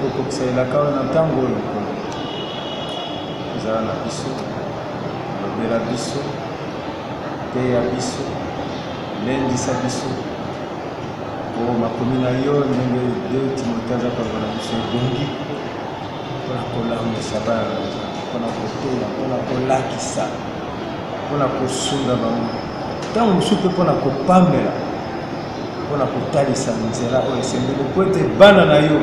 kokokisalelaka oyo na ntango oyo ezala na biso lobela biso teya biso lendisa biso po makomi na yo ndenge 2 Timothée aza koloba na biso ebongi mpona kolambisa bana na Nzambe mpona koteya mpona kolakisa mpona kosunga bango ntango mosusu mpe mpona kopambela mpona kotalisa nzela oyo esengeli po ete bana na yo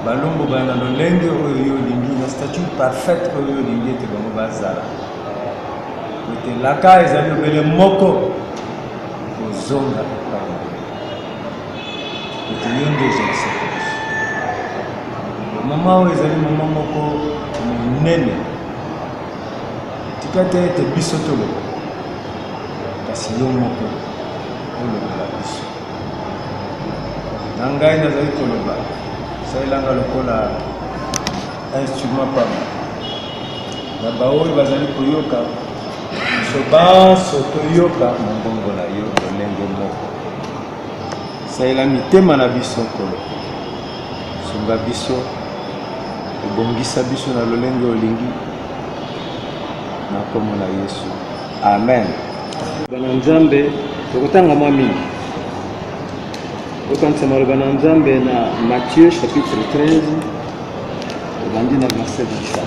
balombo bana na lolenge oyo yo olingi na statut parfaite oyo yo olingi ete bango bazala po ete laka ezali obele moko kozonga epai na yo ete yo nde ozongisa biso mama oyo ezali mama moko monene tika te ete biso toloba kasi yo moko olobela biso na ngai nazali koloba salelanga lokola instrument pamba na baoyo bazali koyoka biso baso toyoka mongongo na yo lolenge moko salela mitema na biso kolo sunga biso ebongisa biso na lolenge olingi na kombo na Yesu amen. Bana Nzambe tokotanga mwa mingi okanisa maloba na Nzambe na Matthieu chapitre 13 obandi na verset 17.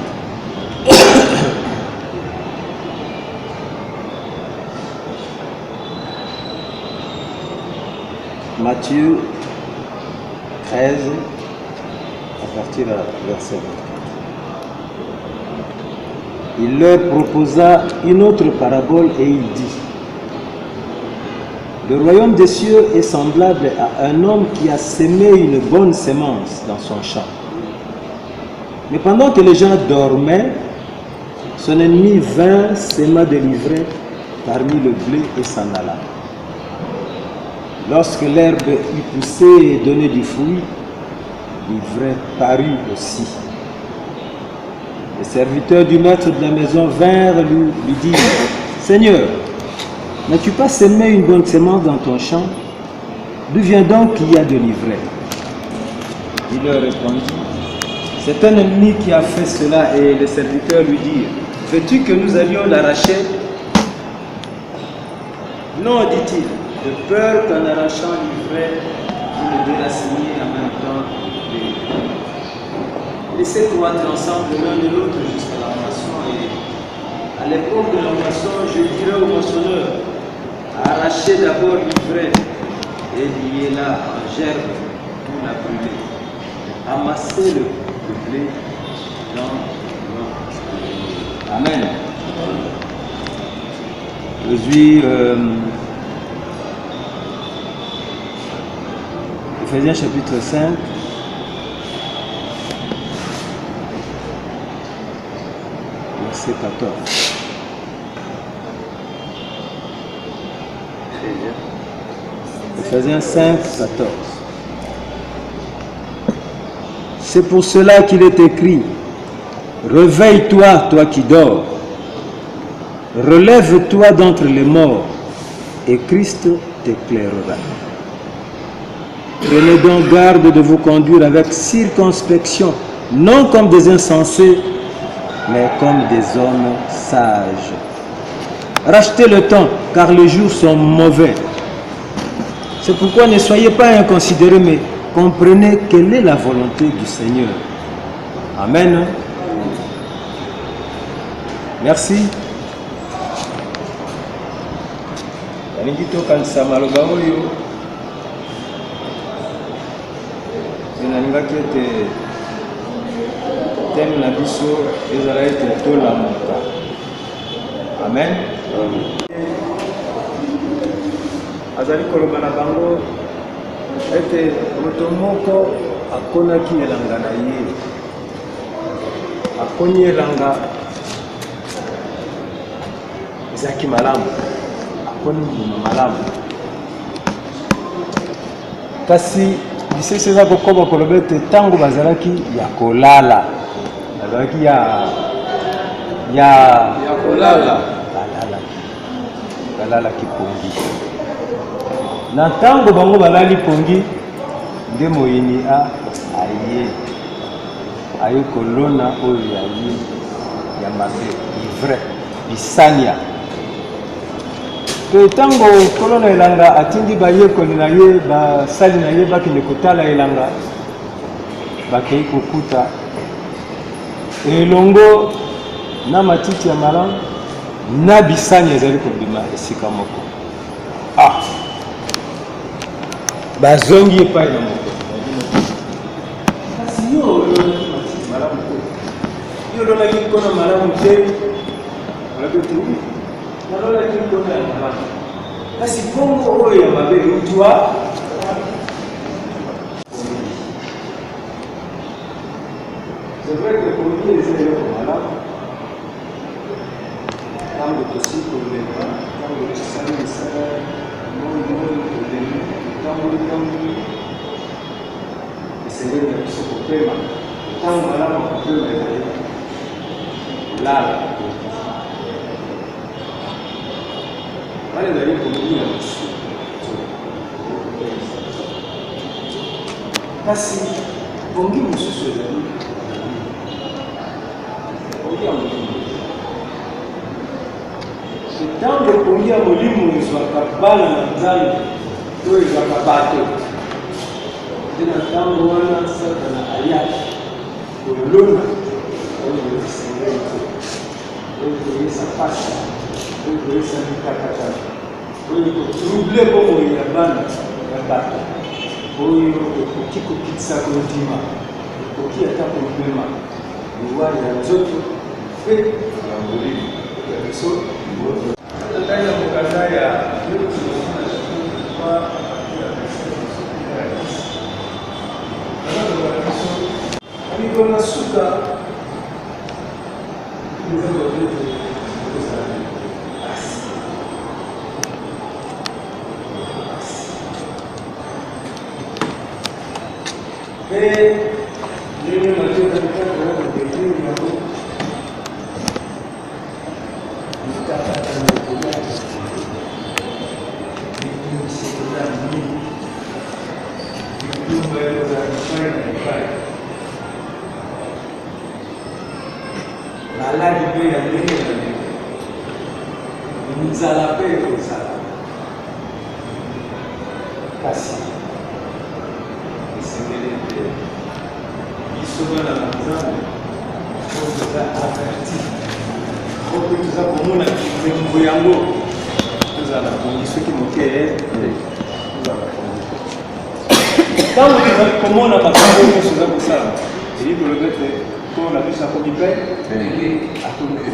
Matthieu 13 à partir du verset 24. Il leur proposa une autre parabole et il dit: le royaume des cieux est semblable à un homme qui a semé une bonne semence dans son champ. Mais pendant que les gens dormaient, son ennemi vint, sema de l'ivraie parmi le blé et s'en alla. Lorsque l'herbe eut poussé et donné du fruit, l'ivraie parut aussi. Les serviteurs du maître de la maison vinrent lui dire: Seigneur, n'as-tu pas semé une bonne semence dans ton champ? D'où vient donc qu'il y a de l'ivraie? Il leur répondit: c'est un ennemi qui a fait cela. Et les serviteurs lui dirent: veux-tu que nous allions l'arracher? Non, dit-il, de peur qu'en arrachant l'ivraie, vous le déraciniez en même temps. Laissez croître ensemble l'un de l'autre jusqu'à la moisson. Et à l'époque de la moisson, je dirai au moissonneur: arrachez d'abord l'ivraie et liez-la en gerbe pour la brûler. Amassez le blé dans l'eau. Amen. Aujourd'hui, Ephésiens chapitre 5. Verset 14. Ephésiens 5, 14. C'est pour cela qu'il est écrit: réveille-toi, toi qui dors, relève-toi d'entre les morts, et Christ t'éclairera. Prenez donc garde de vous conduire avec circonspection, non comme des insensés, mais comme des hommes sages. Rachetez le temps, car les jours sont mauvais. C'est pourquoi ne soyez pas inconsidérés, mais comprenez quelle est la volonté du Seigneur. Amen. Merci. Thème na biso ezala ete tolamuka. Amen. Azali koloba na bango ete moto moko akonaki elanga na ye, akoni elanga ezaki malamu, akoni mbuma malamu, kasi bisese eza kokoma koloba ete ntango bazalaki ya kolala, bazalaki ya kolala, balala kipongi. Na ntango bango balali pongi, nde moyini aye ye ayo kolona oyo ya ye ya mabe ivrai bisania to ntango kolona elanga atindi bayekoli na ye basali na ye bakende kotala elanga bakei kokuta elongo na matiti ya malamu na bisani ezali kobima esika moko bazongi epai na moko kasi yo olonaki matiti malamu te yo olonaki nkona malamu te olakoti nalonaki nkona ya malamu kasi bongo oyo ya mabe utwa c'est vrai que kongi eza eloko malamu ntango tosi koleka ntango tosali misala moi tolemi totamboli esengeli na biso kopema ntango malamu kopema ezali kolala wana ezali kongi na biso kasi bongi mosusu ezali bongi ya molimo ntango pongi ya molimo ezwaka bana na nzambe to ezwaka bato nde na ntango wana satana ayaki kolona oyo esengeli te oyo koyesa pasi oyo koyesa mikakatana oyo kotrouble bomoi ya bana ya bato oyo ekoki kokitisa kondima ekoki ata komema liwali ya nzoto mpe ya molimo ya biso ndani ya mokanda ya amikona suka maladi mpe ya ndenge na ndenge nzala mpe ekozala kasi esengeli te biso bana na nzambe oyo toza averti oyo mpe toza komona kimbo yango tozala pongi soki moke tozala pongi ntango tozali komona makambo nyonso eza kosala eli koloba ete mpo na biso akomi mpe akomi te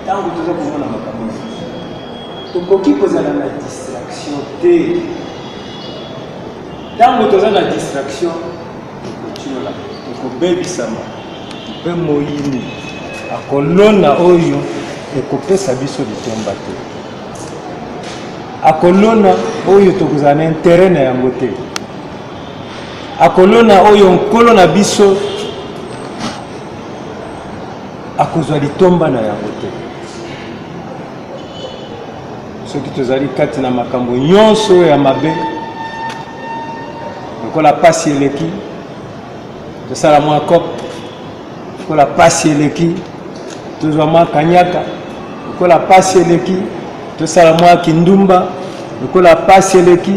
ntango toza komona makambo nyonso tokoki kozala na distraction te ntango toza na distraction tokotiola tokobebisama mpe moyini akolona oyo ekopesa biso litomba te akolona oyo tokozala na intere na yango te akolona oyo nkolo na biso akozwa litomba na yango te soki tozali kati na makambo nyonso ya mabe lokola pasi eleki tosala mwa kope lokola pasi eleki tozwa mwa kanyaka lokola pasi eleki tosala mwa kindumba lokola pasi eleki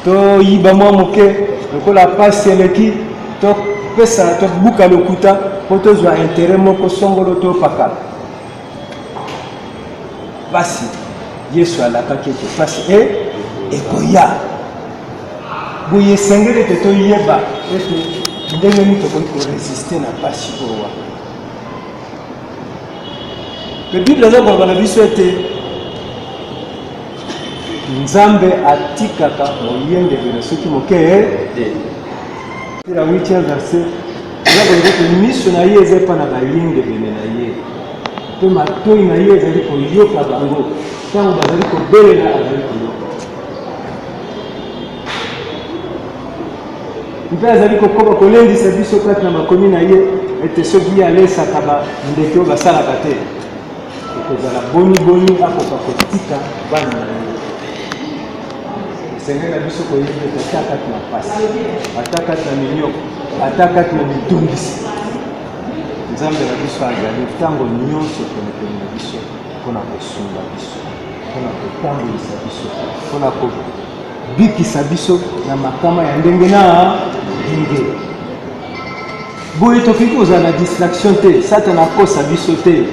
toyiba mwa moke lokola pasi eleki topesa tobuka lokuta mpo tozwa intere moko songolo topakala pasi yesu alakaki ete pasi ekoya boye esengeli ete toyeba ete ndenge nini tokoki koresiste na pasi owa mpe bible eza koloba na biso ete nzambe atikaka moyengebene soki moke la 8e verset eza koloba ete miso na ye eza epa na bayengebene na ye mpe matoi na ye ezali koyoka bango ntango bazali kobelela azali koyoka mpe azali kokoba kolendisa biso kati na makomi na ye ete soki ye alesaka bandeke oyo basalaka te ekozala boni akoka kotika bana na ye esengeli na biso koyebi ete ata kati na pasi ata kati na minyoko atakati na mitungisi nzambe na biso azali ntango nyonso penepene na biso mpona kosunga biso mpona kotambolisa biso mpona kobikisa biso na makama ya ndenge na ndenge. Boye tokoki kozala na distraction te, satana akosa biso te,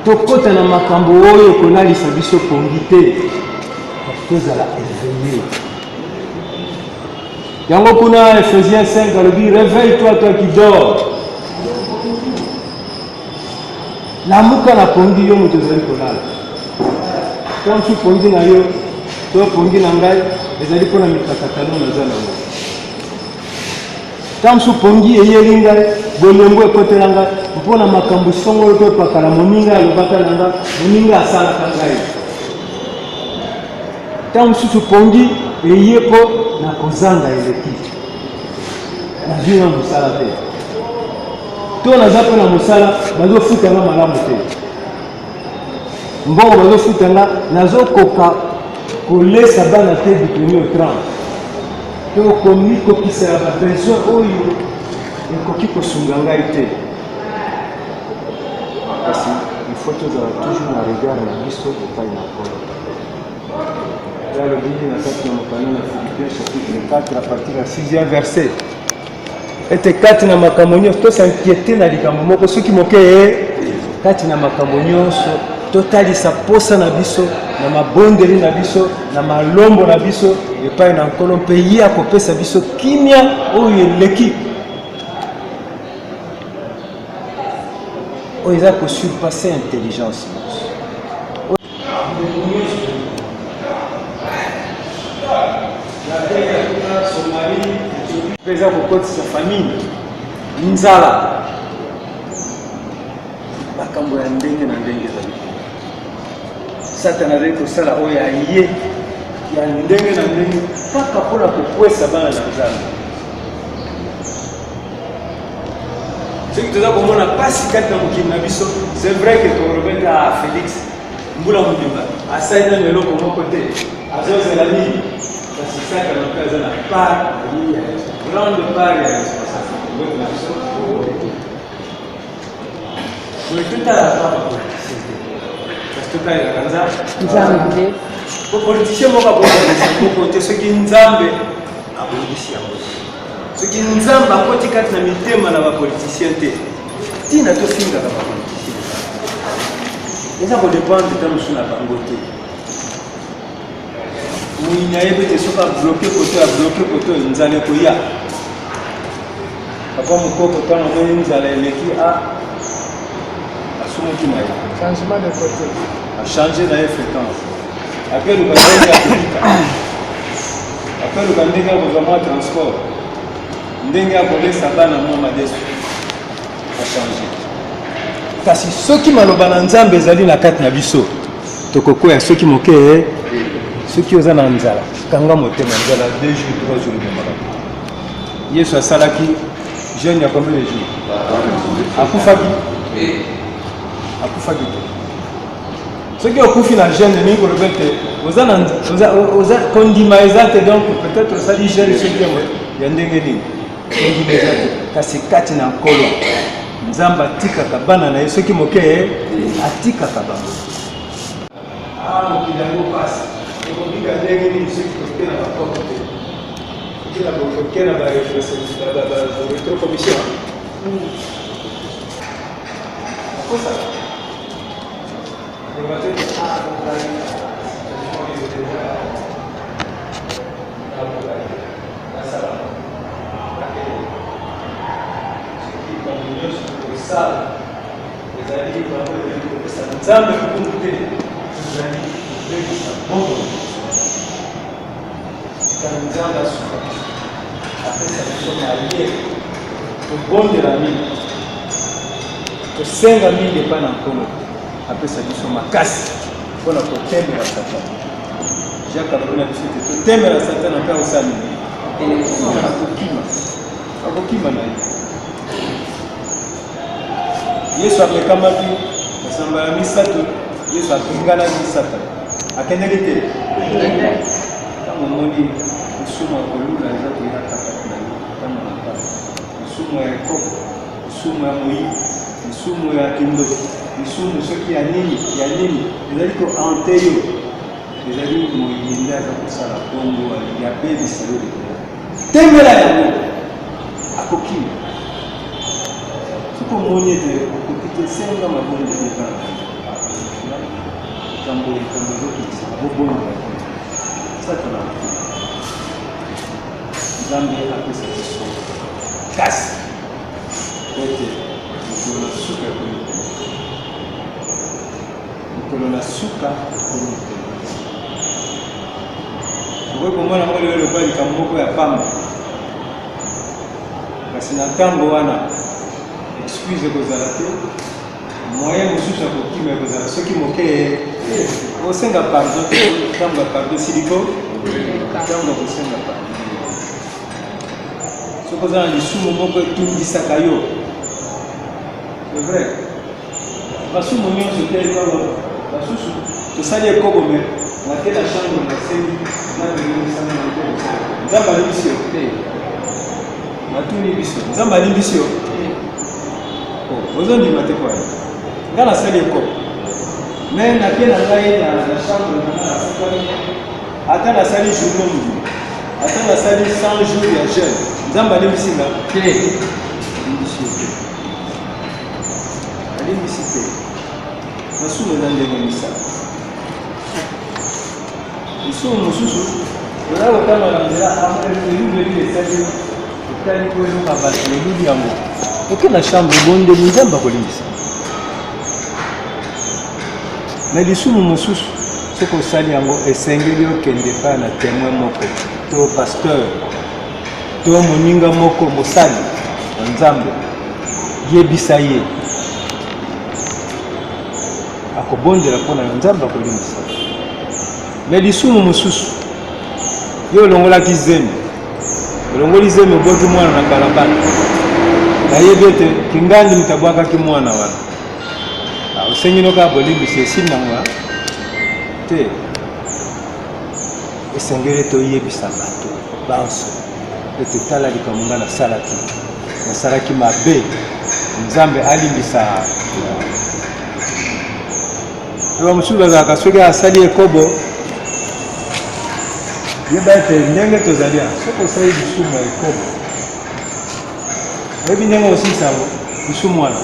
tokota na makambo oyo kolalisa biso pongi te, tozala éveillé. Yango kuna Ephésiens 5 alobi réveille-toi toi qui dors. Lamuka na pongi yo moto ezali kolala. Tantu pongi na yo to pongi na ngai ezali mpona mikakatano naza nango. Tantu pongi eyeli ngai bolembo ekotela ngai mpona makambo songolo to epakala moninga alobaka na ngai moninga asalaka ngai. Tantu mosusu pongi eye mpo na kozanga eleki nazwi na mosala te to naza mpe na mosala bazofutanga malamu te mbongo bazofutanga nazokoka kolesa bana te bitoni au 30 to komikokisela babesoin oyo ekoki kosunga ngai te kasi ifo tozala toujours na regard na biso epai na nkolo. Le livre na kati na mokano na Philippiens chapitre 4 à partir du 6e verset. Ete kati na makambo nyonso tosankiete na likambo moko soki moke kati na makambo nyonso totalisa posa na biso na mabondeli na biso na malombo na biso epai na nkolo mpe ye akopesa biso kimia oyo eleki oyo eza kosurpasse intelligence eza kokotisa famille nzala makambo ya ndenge na ndenge ezali satana azali kosala oyo aye ya ndenge na ndenge kaka mpona kokwesa bana na nzambe. soki toza komona mpasi kati na mokili na biso c'est vrai que tokolobeka Félix mbula monyonga asali nano eloko moko te azozela nini kasi satana mpe aza na part ya grande part ya responsabilité na biso boye totala kaka kasi totalelaka nzambe politicien moko abongisa moko te soki nzambe abongisi yango soki nzambe akoti kati na mitema na bapoliticien te ntina tofingaka bapoliticien eza kodépendre ta mosu na bango te mwini ayebi te soki abloke koto nzala ekoya papa mokoko ntango amoni nzala eleki asumuki na ye changement de côté achange na ye fréquence apeluka ndenge akolika apeluka ndenge akozwa mwa transport ndenge akolesa bana mwa madeso achange. Kasi soki maloba na nzambe ezali na kati na biso tokokoya soki moke soki oza na nzala kanga motema nzala 2 jours 3 jours ebomaka. Yesu asalaki jeune ya combien de jours akufaki te soki okufi na jeune ningi koloba te oza kondima eza te donc peut-être osali jeune soki ya ndenge nini kondima eza te kasi kati na nkolo nzambe atikaka bana na ye soki moke atikaka bango mokili yango pasi ekobika ndenge nini soki toke na bakoko te okila bokoke na baretrocommission akosaka nzambe kukungu te ezali kolekisa bongo kana nzambe asuka apesa biso maye tobondela mingi tosenga mingi epai na nkolo apesa biso makasi mpona kotemela satana. Jacques alobina biso te totemela satana mpe akosala nini akokima na ye. Yesu amekamaki masamba ya misato Yesu akinganaki satana akendeki te ntango omoni kosumu akolula eza koyaka kati na ye ntango na mpasi lisumu ya ekoko, lisumu ya moyi, lisumu ya kindoki, lisumu soki ya nini, ezali kohante yo, ezali moyi nde aza kosala bongo ya bebisa yo likolo. Tembela yango akoki. Soki omoni ete okoki te senga mabongo ekaka likambo ezokitisa bobongo satana Nzambe apesa biso kasi ete mokolo na suka ekomi mokolo na suka ekomi okoki komona ngo lelo lokola likambo moko ya pamba kasi na ntango wana excuse ekozala te moyen mosusu ya kokima ekozala soki moke osenga pardon te ntango ya pardon siliko ntango ya kosenga pardon soki oza na lisumu moko etungisaka yo c'est vrai basumu nyonso te kaka basusu tosali ekoko me nate na chambre nasengi nabemisana nzambe alimbisi yo te natuni biso nzambe alimbisi yo ozondima te kwa nga nasali ekoko me nake na ngai na chambre ata nasali journée modu ata nasali 100 jours ya jeune nzambe alimbisi nga te alimbisi yo te alimbisi te masumu eza ndenge misala lisumu mosusu oza kotanga na nzela elubeli esali etali po ezoka bato eludi yango oke na chambre ebondeli nzambe akolimbisa me lisumu mosusu soki osali yango esengeli okende epai na témoin moko to pasteur to moninga moko mosali na nzambe yebisa ye akobondela mpona yo nzambe akolimbisa me lisumu mosusu yo olongolaki zemi olongoli zemi obwaki mwana na balabala nayebi ete kingandi moto abwakaki mwana wana osengi noka bolimbisa esili nango te esengeli ete oyebisa bato banso ete tala likambo nga nasalaki mabe nzambe alimbisa ewa mosusu bazalaka soki asali ekobo yeba ete ndenge tozali soki osali lisumu ya ekobo oyebi ndenge osilisa yango lisumu wana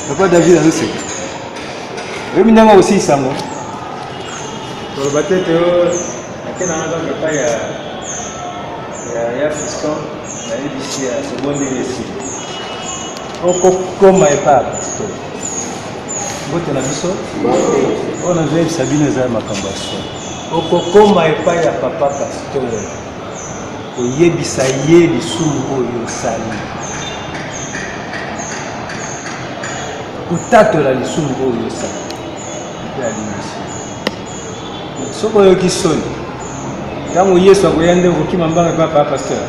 papa David azoseka oyebi ndenge osilisa yango toloba te ete ake nanga kaka epai ya fiston nayebisi ya sobondeli esili okokoma epai ya pasteur mbote na biso oyo nazoyebisa bino eza makambo ya so okokoma epai ya papa pasteur oyebisa ye lisumu oyo osali kotatola lisumu oyo osali mpe alimbisi soki oyoki soni ntango yesu akoya nde okokima mbanga epai papa pasteur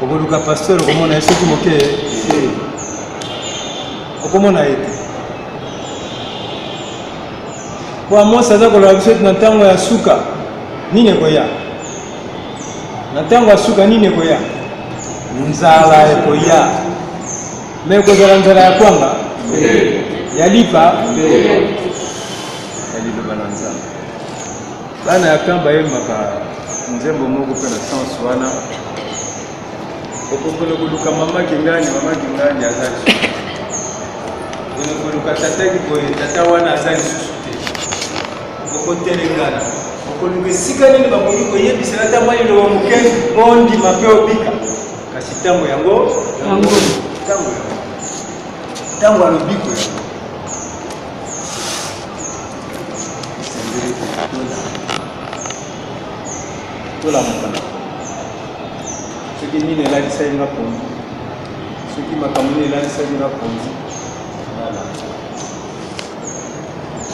okoluka pasteur okomona ye soki moke okomona ye te po amosi aza koloba biso ete na ntango ya suka nini ekoya na ntango ya suka nini ekoya nzala ekoya me ekozala nzala ya kwanga ya lipa ya liloba na nzambe bana ya kamba yemaka nzembo moko mpe na sanse wana okokolo koluka mama kingani aza lisusu okoluka tataki boye tata wana aza lisusu te okotelengana okoluka esika nini bakoki koyebisela ata mwa liloba moke ondima mpe obika kasi ntango yango ntango alobiko yango esengeli tolamukana soki nini elalisaki nga ponzi soki makambo nini elalisaki nga ponzi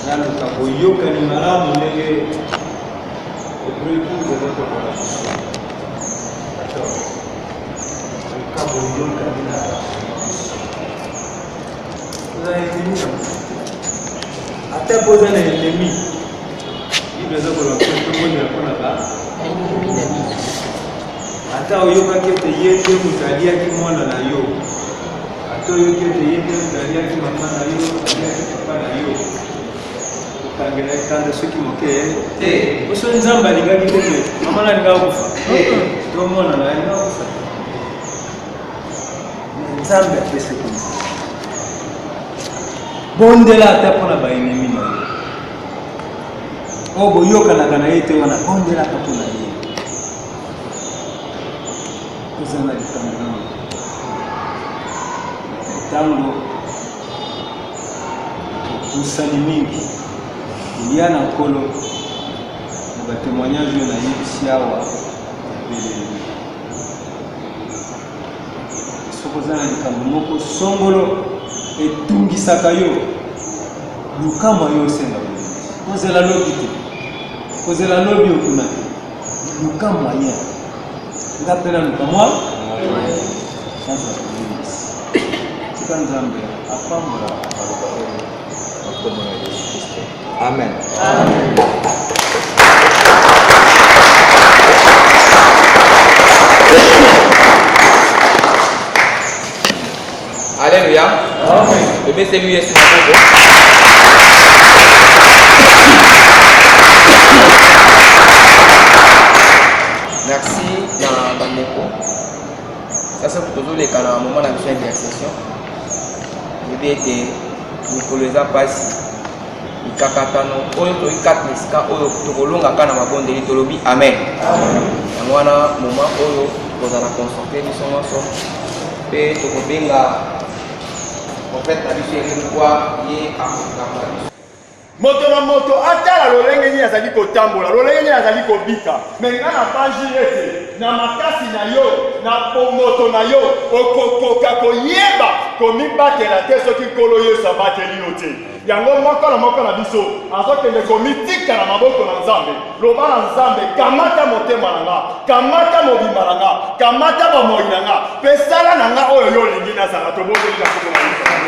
naluka boyokani malamu ndenge eprepouse ezotokola luka boyokani na oza ennemi ata mpo oza na ennemi Bible eza kolakisa tobondela mpona ba ata oyokaki ete ye te moto aliaki mwana na yo ata oyoki ete ye te moto aliaki mama na yo aliaki papa na yo okangela ekanda soki moke te oso nzambe alingaki tete mama na alingaka kufa to mwana na alingaka kufa nzambe apesi komisa bondela ata mpona baenemi na yo oyo boyokanaka na ye te wana bondelaka mpona ye oza na likambo ntango osali mingi elia na nkolo na batémoignage oyo nayebisi awa ebeleli soki oza na likambo moko songolo etungisaka yo lukama yo osenga kozela lobi te kozela lobi okuna te luka moyen nga mpe na luka mwa sanza koyebisi tika nzambe apambola maloba oyo makombo na yesu kristo amen. Alléluia. Amen. Bébé, c'est lui, c'est merci dans Bandeko. Ça c'est pour tous les cas, à un moment de l'intercession. Bébé était Nicolas Pass, Ikakatano, Oyo, Ikat Niska, Oyo, Tokolonga, Kana Mabonde, Tolobi, Amen. Et moi, à un moment, Oyo, vous allez consulter, nous sommes ensemble. Et Tokobenga. En fait, la vie est quoi est moto na moto atala lolenge ni azali kotambola lolenge ni azali kobika mais nga na page ete na makasi na yo na moto na yo okokoka koyeba komibatela te soki nkolo yesu abateli yo te yango moko na biso azokende komitika na maboko na nzambe loba na nzambe kamata motema na nga kamata mobimba na nga kamata bomoi na nga mpe sala na nga oyo yo olingi nazala tobondeli na koko na biso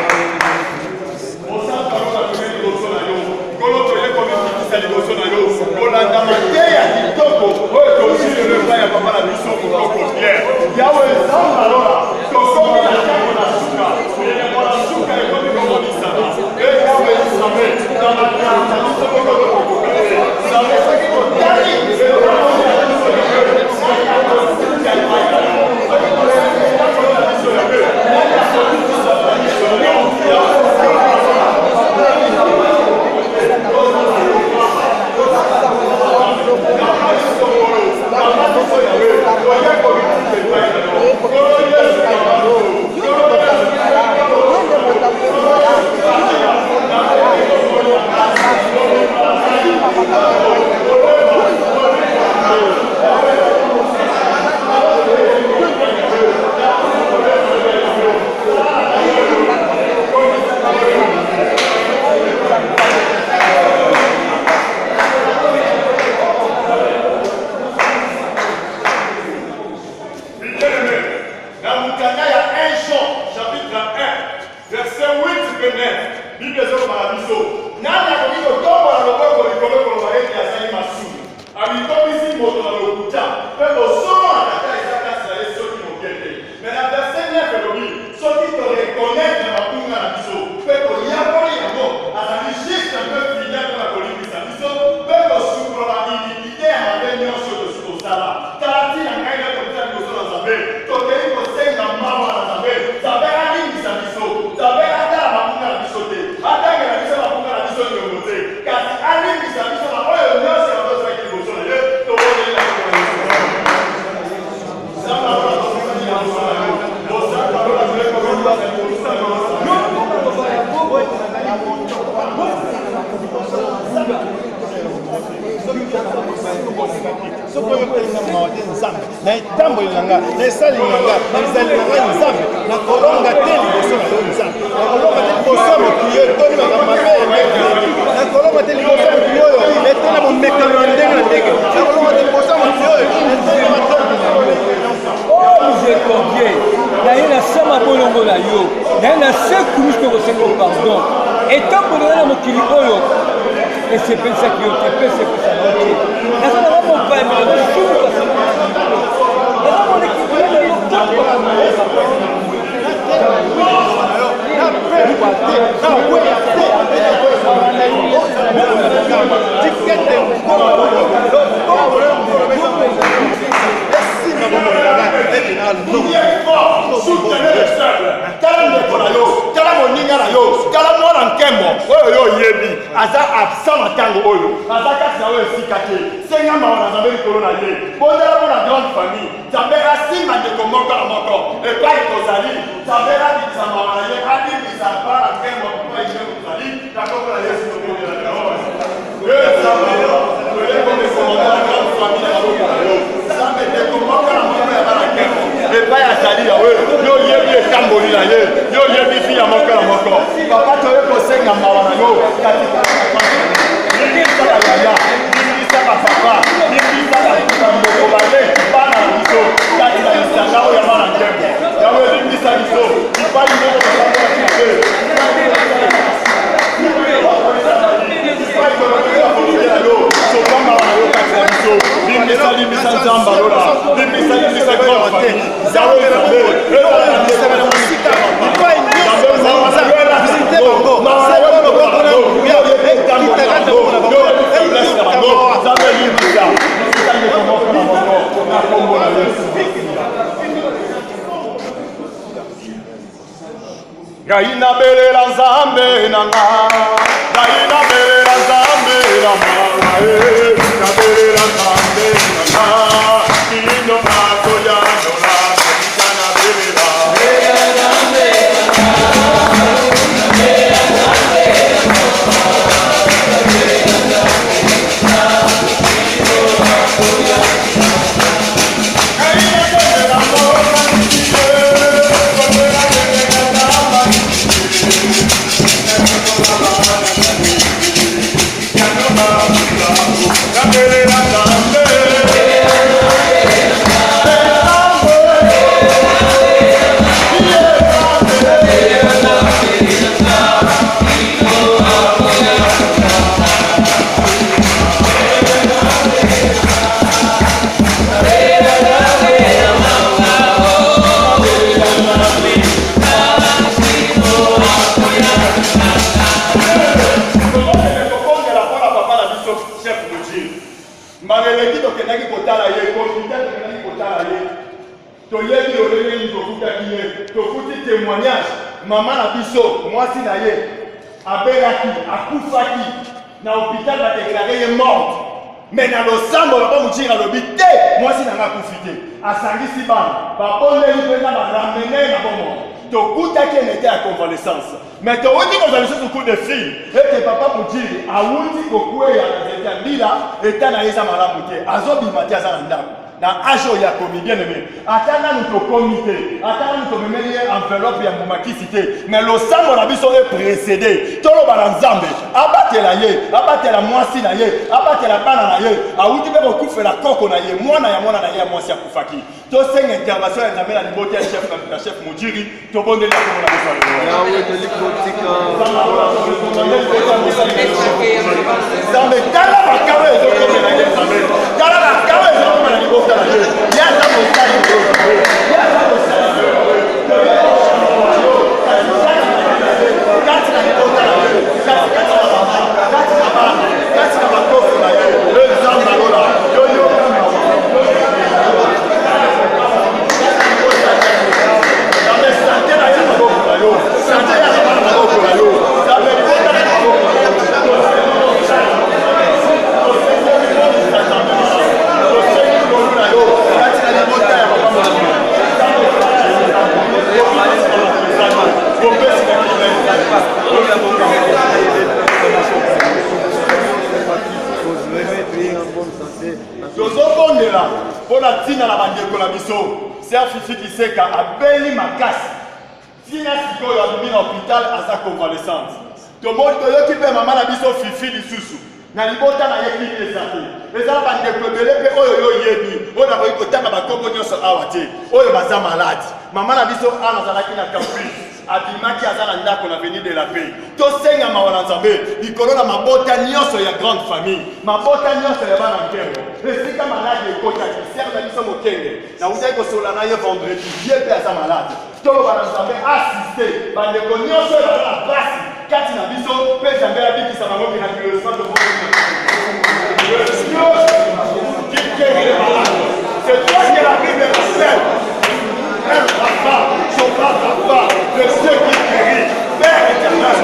kolo toye komikisa liboso na yo kolanda mateya kitoko oyo tosilelo epai ya papa na biso koloko pierre yawe nzambe alola tokomi na ntango na suka elemo na suka ekomi komonisana e yawe nzambe na makala na biso kokokokokoke nzambe soki kotali esepelisa yo te pese pesa note nazo na mo pa me na shuka nazo mo ne kibele yo tambo aza absent matango oyo aza kati na oyo esika te senga mawa na nzambe likolo na ye bondela mpo na grande famille nzambe asimba ndeko moko na moko epai kozali nzambe abikisa mawa na ye abikisa mpa na nkembo mpo eye kozali na koko na yesu tokondela nzambe toyekomekomona na grande famille na moko na yo nzambe ndeko moko na moko ya bana nkembo epai azali yawe yo oyebi etamboli na ye yo oyebi fi ya moko na moko papa toye kosenga mawa na yo katika limbisa bayaya limbisa bapapa limbisa bamboko bale bana na biso kati na lisanga oyo ya bana nkembo yawe limbisa biso lipai moko kosambola kipe limbisa nzamba lola limbisa grand famille zawe zabe Gaina belela nzambe nanga Gaina belela nzambe nanga Gaina belela nzambe nanga Kino makoya nola Gaina belela nzambe témoignage maman na biso mwasi na ye abelaki akufaki na hôpital ba déclaré ye mort mais na losambo ba mutira lobi te mwasi na akufi te asangisi bana ba bondeli pena ba ramener na bomo tokutaki était à convalescence mais towuti kozalisa coup de fil ete papa mutiri awuti kokweya na ndila eta na yesa malamu te azobima te aza na ndako na ajo ya komi bien aimé atana nous comité atana nous memeli enveloppe ya mumakisi te mais le sang na biso est précédé tolo bala nzambe abatela ye abatela mwasi na ye abatela bana na ye awuti be kokufela koko na ye mwana na ye mwasi akufaki to senga intervention ya nzambe na libote ya chef Mujiri to bondeli ko na biso yawe de likotika nzambe tala bakawe ezokomi na ye nzambe tala bakawe ezokomi na libote Seka abeli makasi tina sikoyo abimi na hôpital aza convalescence tomoni toyoki mpe mama na biso fifi lisusu na libota na ye kini eza te ezala bandeko ebele mpe oyo yoyebi oyo nakoki kotanga bakombo nyonso awa te oyo baza maladi mama na biso ana azalaki na campus abimaki aza na ndako na avenue de la paix. Tosengama wana nzambe likolo na mabota nyonso ya grande famille, mabota nyonso ya bana nkembo. Esika malade ekotaki ser na biso mokenge na uzali kosola na ye vendredi ye mpe aza malade. Toloba na nzambe asiste bandeko nyonso baza na basi kati na biso mpe nzambe abikisa bango miraculeusement de votre c'est toi qui es la Bible appelle. Même papa, son papa, le Dieu qui guérit, Père éternel,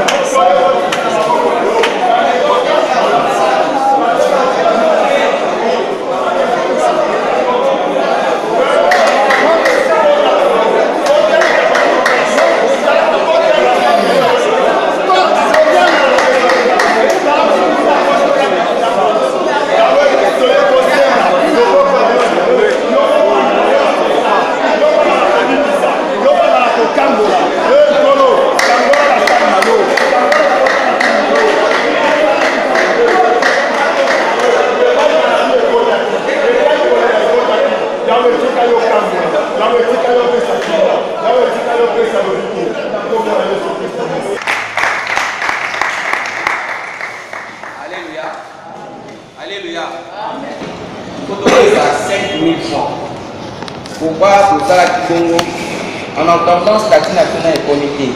en entendant statut national et comité.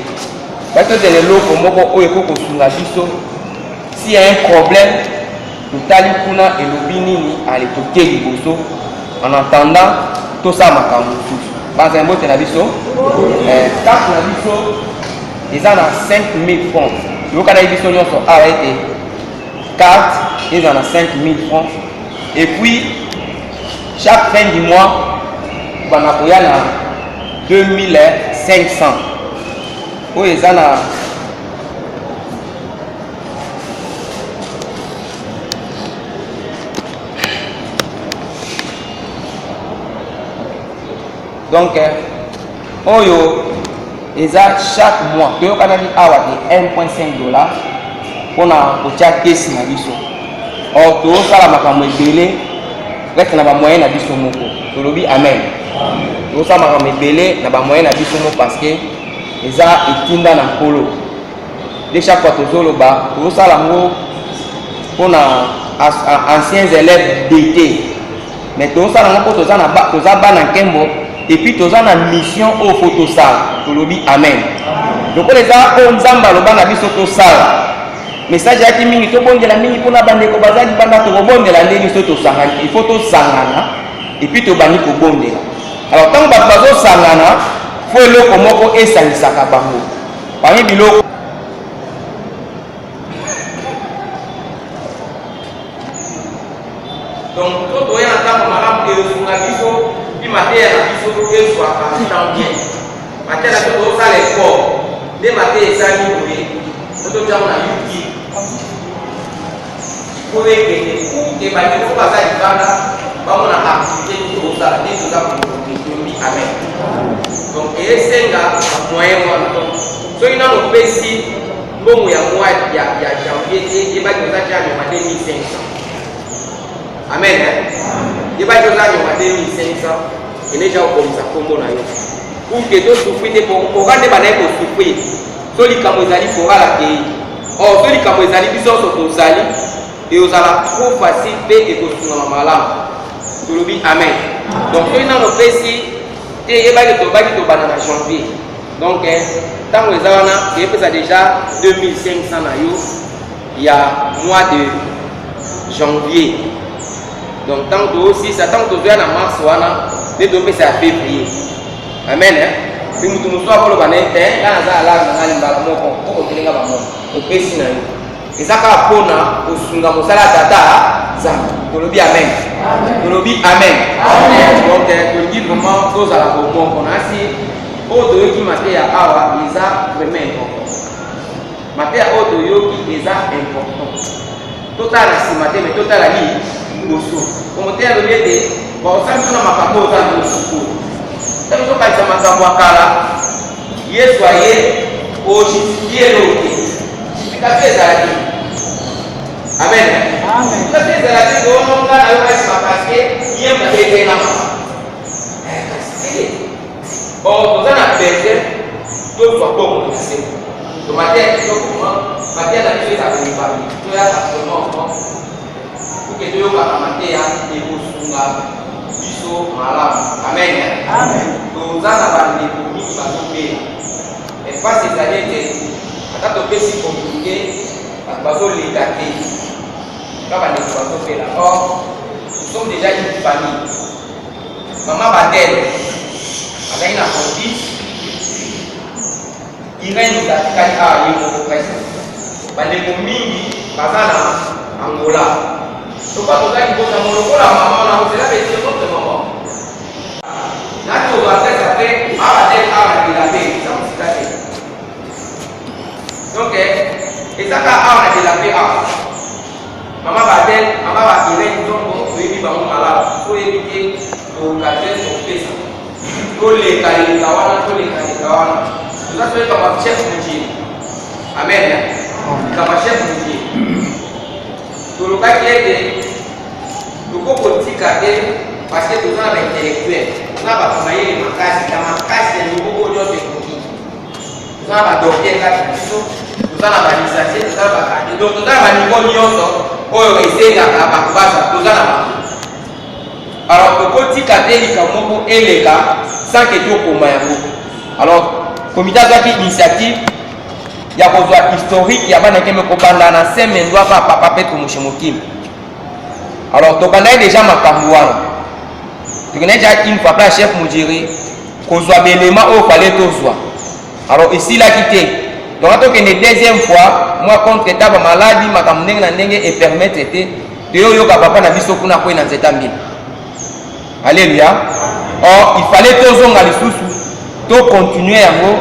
Parce que c'est le lot pour moi, s'il y a un problème, tout à l'heure, et le binini à l'étoquer du bosso, en entendant tout ça, ma camoufle. Dans un mot, c'est la biso. Quand la biso, ils en ont 5 000 francs. Le cas de biso, ils sont arrêtés. 4, ils en ont 5 000 francs. Et puis, chaque fin du mois, il y a 2500. Oui, ils en ont. Donc, Oyo, ils ont chaque mois, $1.5 pour la caisse na biso. Or, tout ça, la makambo ebele, reste na ba moyen na biso moko. Tolobi amen. Tout ça, makambo ebele na ba moyen na biso moko parce que ils ont etinda na polo. De chaque fois tozoloba, tout ça la mo pour na anciens élèves d'été. Mais tout ça la mo pour toza na ba na nkembo. Et puis tous en a mission au photosal. Tolobi amen. Donc les gens ont zamba le ban abiso to sala. Message à mingi to bonde la mingi pona bande ko bazali banda to bonde la ndeni so to sangana. Il faut to sangana et puis to bani ko bonde la. Alors tant que bazo sangana, faut le komoko esalisa ka bango. Parmi biloko donc tout doit entendre madame que sur la biso puis matin à biso que soit tant bien matin à tout ça les corps des matin ça ni oui tout déjà on a eu qui pour que et bah il faut pas ça il va là on a activité tout ça et tout ça pour nous amen donc et c'est là moyen moi donc so il a le PC bon il y a mois il y a janvier et bah tout ça déjà on a 2500 amen. Il va y avoir 2500 et déjà comme ça comme on a eu. Pour que tout souffrir pour regarder pas pour souffrir. Celui comme ils allaient pour la pays. Or celui comme ils allaient bisous sur nos alliés et aux allons trop facile et que tout le malade. Tout le monde amen. Donc celui dans le pays et il va y avoir tout banana janvier. Donc tant que les allons il y a déjà 2500 na yo. Il y a mois de janvier. Donc tant que aussi ça tant que tu viens en mars wana les deux c'est à février amen hein puis nous nous soit pour le banet là ça là na ngala moko ko telinga ba moko o pesi na yo ezaka pona osunga mosala tata za tolobi amen tolobi amen donc tu dis vraiment tous à la bon on a si o de qui maté ya awa isa vraiment important maté o de yo qui isa important total si maté mais total ali comme tu as le lieu de bon ça nous n'a pas posé dans le secours ça nous a pas été makambo akala yesu aye ojustifier l'autre c'est qu'à faire ça amen amen ça c'est ça c'est qu'on a eu pas parce que il y a pas été là bon nous on a perdu tozwa bongo tosengo to mateya kitoko mateya na biso ezala komibami toyaka tonono oke toyokaka mateya ekosunga biso malamu amen toza na bandeko mingi bazobela epasi ezali ete ata topesi komplike bato bazoleka te ka bandeko bazobela or nous sommes déjà une famille. Maman Badel avec la police, il règne nous a dit à l'Émo presque. Bandeko mingi bazana Angola. Donc quand on a dit que mon la maman on a fait la bêtise de maman. Là tu vas faire après à Badel à la paix, ça me dit. Donc et ça a la paix à Maman Badel, maman va tirer donc baby ba mala, faut éviter au quartier son pesa. Tous les kawana. Nous avons fait comme chef Moutier. Amen. Comme chef Moutier. Tout le cas qui est le politique parce que nous avons intellectuel. Nous avons travaillé les macaques, les nouveaux audios de Koki. Nous avons adopté la question. Nous avons l'organisation, nous avons donc nous avons un niveau oyo ezengaka bato baza tozala bango alors tokotika te likambo moko eleka sans ke tokoma yango alors komite azwaki initiative ya kozwa historique ya bana keme kobanda na semendwa pa papa Petro Moshe Mokili alors tobandaki déjà makambo wana tokendaki déjà une fois pla chef Mujiri kozwa belema oyo fale tozwa alors esilaki te donc tokende deuxième fois moi contre état ba maladie makambo ndenge na ndenge et permettre te toyoyoka papa na biso kuna kwena nzeta mbili alléluia or il fallait tozonga lisusu to continuer yango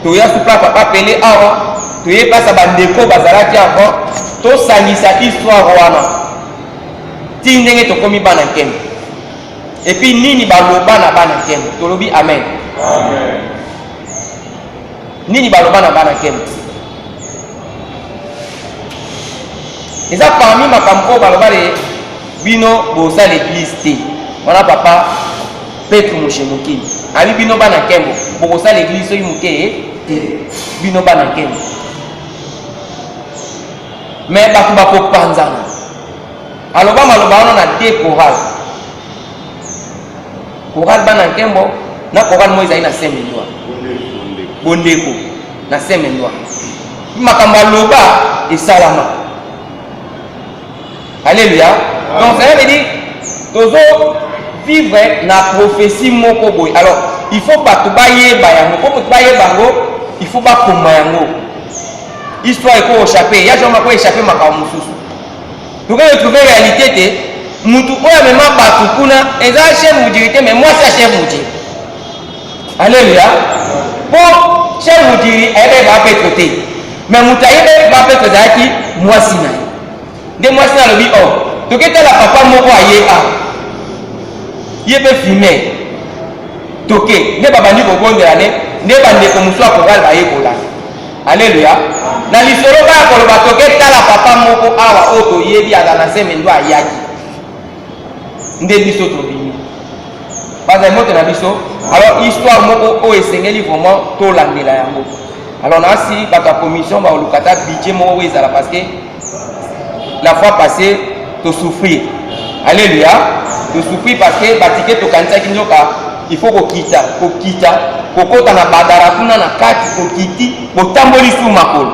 toya supla papa pele awa toye pasa bandeko bazalaki avant tosangisa histoire wana ti ndenge tokomi bana nkembo et puis nini baloba na bana nkembo tolobi amen nini baloba na bana nkembo eza parmi makambo oyo baloba le bino bosa l'église te wana papa Petro Moshe Mokili abi bino bana nkembo bokosa l'église soki moke te bino bana nkembo mais bato bakopanzana aloba maloba wana na de chorale bana nkembo na chorale mo ezali na semendwa bondeko na semendwa makambo aloba esalama alléluia donc ça veut dire tozo vivre na prophétie moko boy alors il faut bato bayeba yango po bato bayeba yango il faut bakoma yango histoire eko échapper ya joma ko échapper makambo mususu tokoki retrouver réalité te mutu oyo amema bato kuna eza chef Mujiri te mais moi c'est chef Mujiri alléluia po chef Mujiri ayebe bapetre te mais mutu ayebe bapetre ezalaki mwasi na ye nde mwasi na alobi o toketala papa moko aye a ye mpe filme toke nde babandi kobondela nde bandeko mosu akorale bayekola alleluya na lisolo kaka koloba toketala papa moko awa oyo toyebi aza na semendo ayaki nde biso tobimi bazali moto na biso alors histoire moko oyo esengeli vraiment tolandela yango alors nasi bato ya commission baoluka ta budget moko oyo ezala parce que la fois passée to souffrir alléluia to souffrir parce que batike tokanisaki nzoka il faut kokita kokota na badara kuna na kati kokiti botamboli su makolo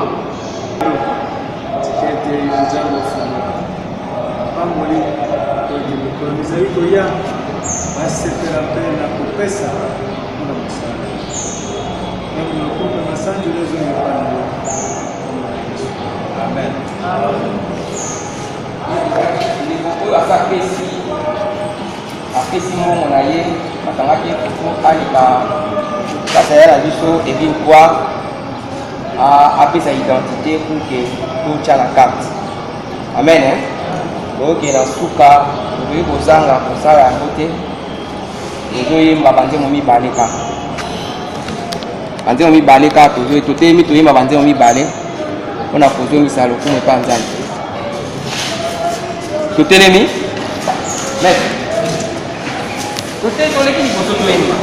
tikete nzambo funa pamboli tozali koya basepela mpe na kopesa mpona mosala donc nakoka masanjo lezoyokana amen oyo apesi mbongo na ye bakangaki alika kasa ya na biso ebi kwa apesa identité pour que totya na carte amen toyoke na suka tokoki kozanga kosala yango te tozoyemba banzembo mibale kaka banzembo mibale kaka totelemi toyemba banzembo mibale mpona kozongisa lokumu epa nzambe totelemi maître totelemi liboso toyemba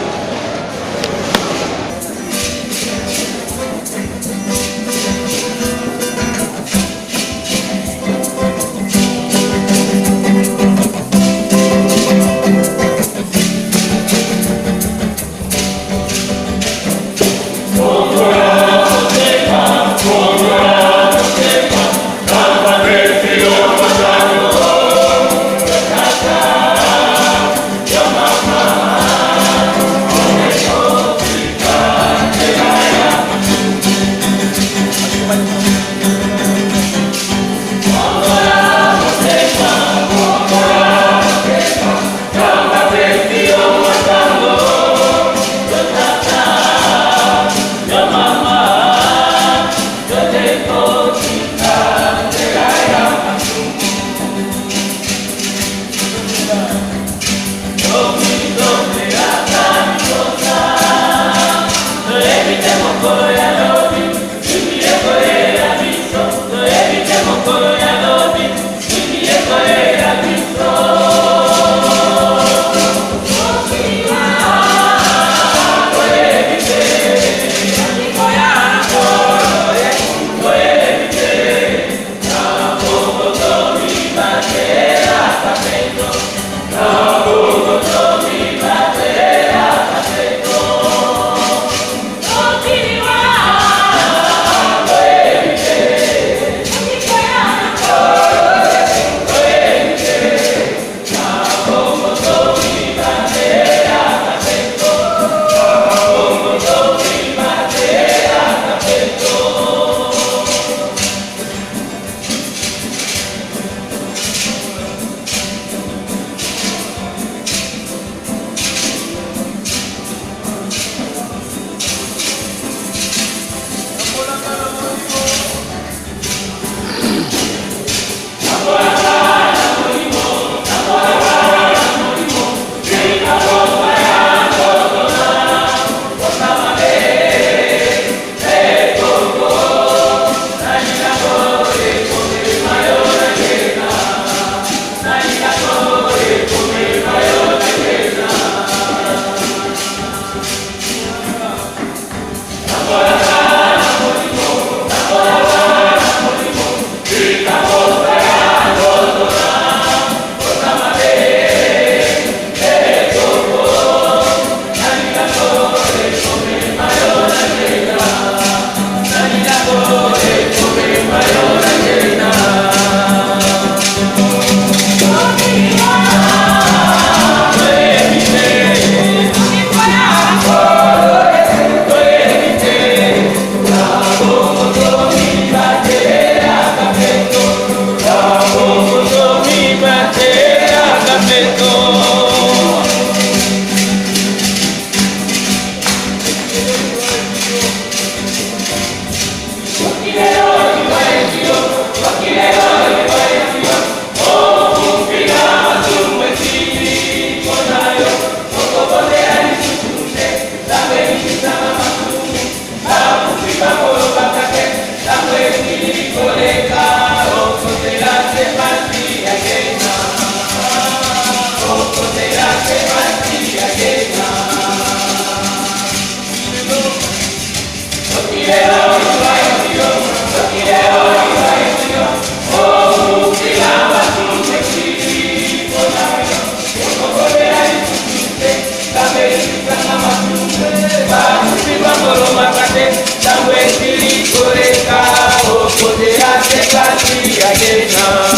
Poder hacer patria llena.